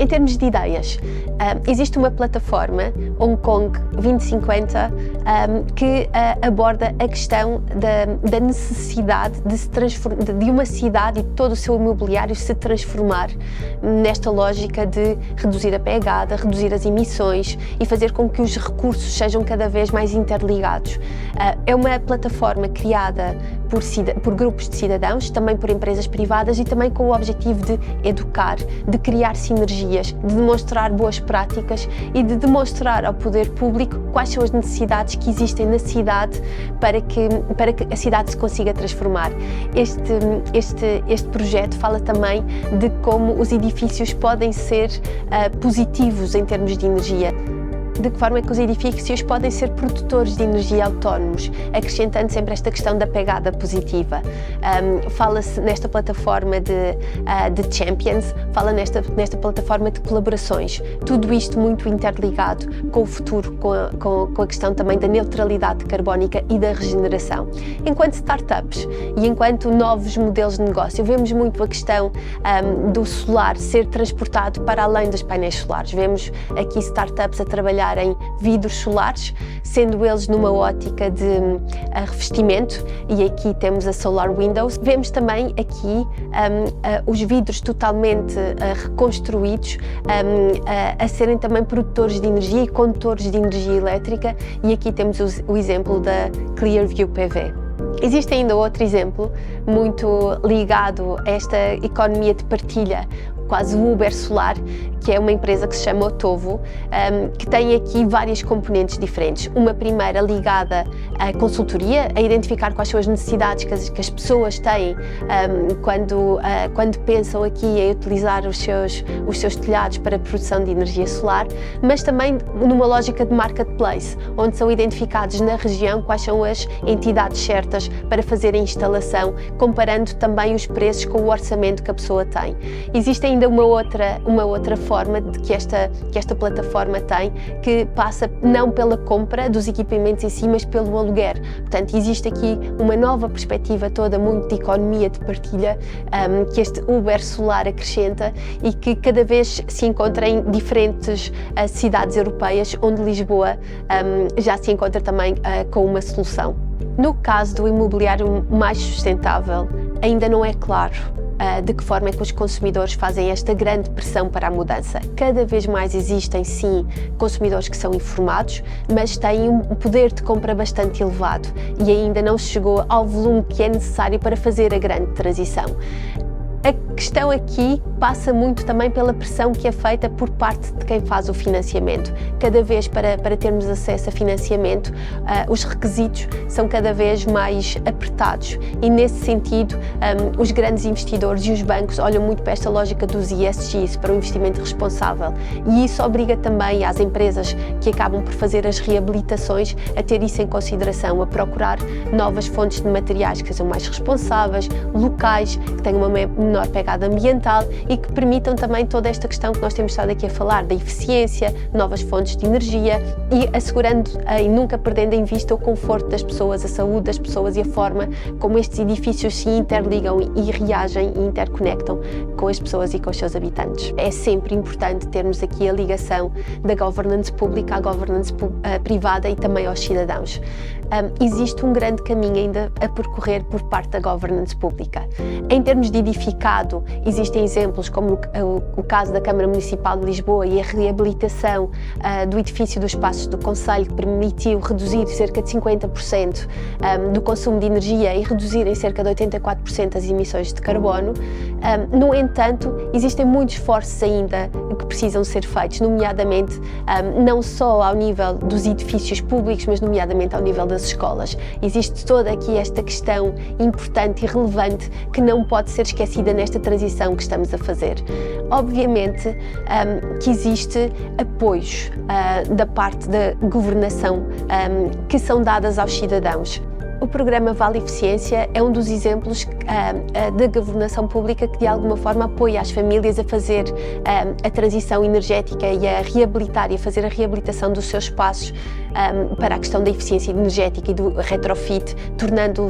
Em termos de ideias, existe uma plataforma, Hong Kong 2050, que aborda a questão da necessidade de uma cidade e de todo o seu imobiliário se transformar nesta lógica de reduzir a pegada, reduzir as emissões e fazer com que os recursos sejam cada vez mais interligados. É uma plataforma criada por grupos de cidadãos, também por empresas privadas e também com o objetivo de educar, de criar sinergias, de demonstrar boas práticas e de demonstrar ao poder público quais são as necessidades que existem na cidade para que a cidade se consiga transformar. Este projeto fala também de como os edifícios podem ser positivos em termos de energia. De que forma é que os edifícios podem ser produtores de energia autónomos, acrescentando sempre esta questão da pegada positiva. Fala-se nesta plataforma de Champions, fala nesta plataforma de colaborações. Tudo isto muito interligado com o futuro, com a questão também da neutralidade carbónica e da regeneração. Enquanto startups e enquanto novos modelos de negócio, vemos muito a questão do solar ser transportado para além dos painéis solares. Vemos aqui startups a trabalhar em vidros solares, sendo eles numa ótica de revestimento, e aqui temos a Solar Windows. Vemos também aqui os vidros totalmente reconstruídos a serem também produtores de energia e condutores de energia elétrica, e aqui temos o exemplo da Clearview PV. Existe ainda outro exemplo muito ligado a esta economia de partilha, quase o Uber Solar, que é uma empresa que se chama Otovo, que tem aqui várias componentes diferentes. Uma primeira ligada à consultoria, a identificar quais são as necessidades que as pessoas têm quando pensam aqui em utilizar os seus telhados para a produção de energia solar, mas também numa lógica de marketplace, onde são identificados na região quais são as entidades certas para fazer a instalação, comparando também os preços com o orçamento que a pessoa tem. Existe ainda uma outra forma que esta plataforma tem, que passa não pela compra dos equipamentos em si, mas pelo aluguer. Portanto, existe aqui uma nova perspectiva toda muito de economia de partilha que este Uber Solar acrescenta e que cada vez se encontra em diferentes cidades europeias, onde Lisboa já se encontra também com uma solução. No caso do imobiliário mais sustentável, ainda não é claro de que forma é que os consumidores fazem esta grande pressão para a mudança. Cada vez mais existem, sim, consumidores que são informados, mas têm um poder de compra bastante elevado e ainda não se chegou ao volume que é necessário para fazer a grande transição. A questão aqui passa muito também pela pressão que é feita por parte de quem faz o financiamento. Cada vez para termos acesso a financiamento, os requisitos são cada vez mais apertados e, nesse sentido, os grandes investidores e os bancos olham muito para esta lógica dos ESGs, para o investimento responsável, e isso obriga também as empresas que acabam por fazer as reabilitações a ter isso em consideração, a procurar novas fontes de materiais que sejam mais responsáveis, locais, que tenham uma menor pegada ambiental e que permitam também toda esta questão que nós temos estado aqui a falar, da eficiência, novas fontes de energia e assegurando e nunca perdendo em vista o conforto das pessoas, a saúde das pessoas e a forma como estes edifícios se interligam e reagem e interconectam com as pessoas e com os seus habitantes. É sempre importante termos aqui a ligação da governance pública à governance privada e também aos cidadãos. Existe um grande caminho ainda a percorrer por parte da governance pública. Em termos de edificado, existem exemplos como o caso da Câmara Municipal de Lisboa e a reabilitação do edifício dos Passos do Concelho, que permitiu reduzir cerca de 50% do consumo de energia e reduzir em cerca de 84% as emissões de carbono. No entanto, existem muitos esforços ainda que precisam ser feitos, nomeadamente não só ao nível dos edifícios públicos, mas nomeadamente ao nível das escolas. Existe toda aqui esta questão importante e relevante que não pode ser esquecida nesta transição que estamos a fazer. Obviamente que existe apoios da parte da governação que são dadas aos cidadãos. O programa Vale Eficiência é um dos exemplos da governação pública que de alguma forma apoia as famílias a fazer a transição energética e a reabilitar e a fazer a reabilitação dos seus espaços para a questão da eficiência energética e do retrofit, tornando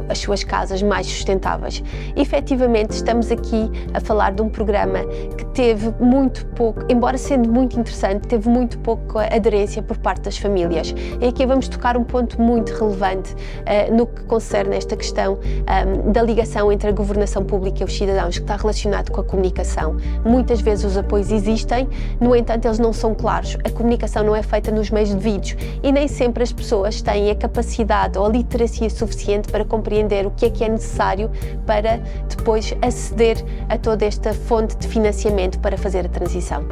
as suas casas mais sustentáveis. Efetivamente, estamos aqui a falar de um programa que teve muito pouco, embora sendo muito interessante, teve muito pouco aderência por parte das famílias. E aqui vamos tocar um ponto muito relevante no que concerne esta questão da ligação entre a governação pública e os cidadãos, que está relacionado com a comunicação. Muitas vezes os apoios existem, no entanto eles não são claros, a comunicação não é feita nos meios devidos e nem sempre as pessoas têm a capacidade ou a literacia suficiente para compreender o que é necessário para depois aceder a toda esta fonte de financiamento para fazer a transição.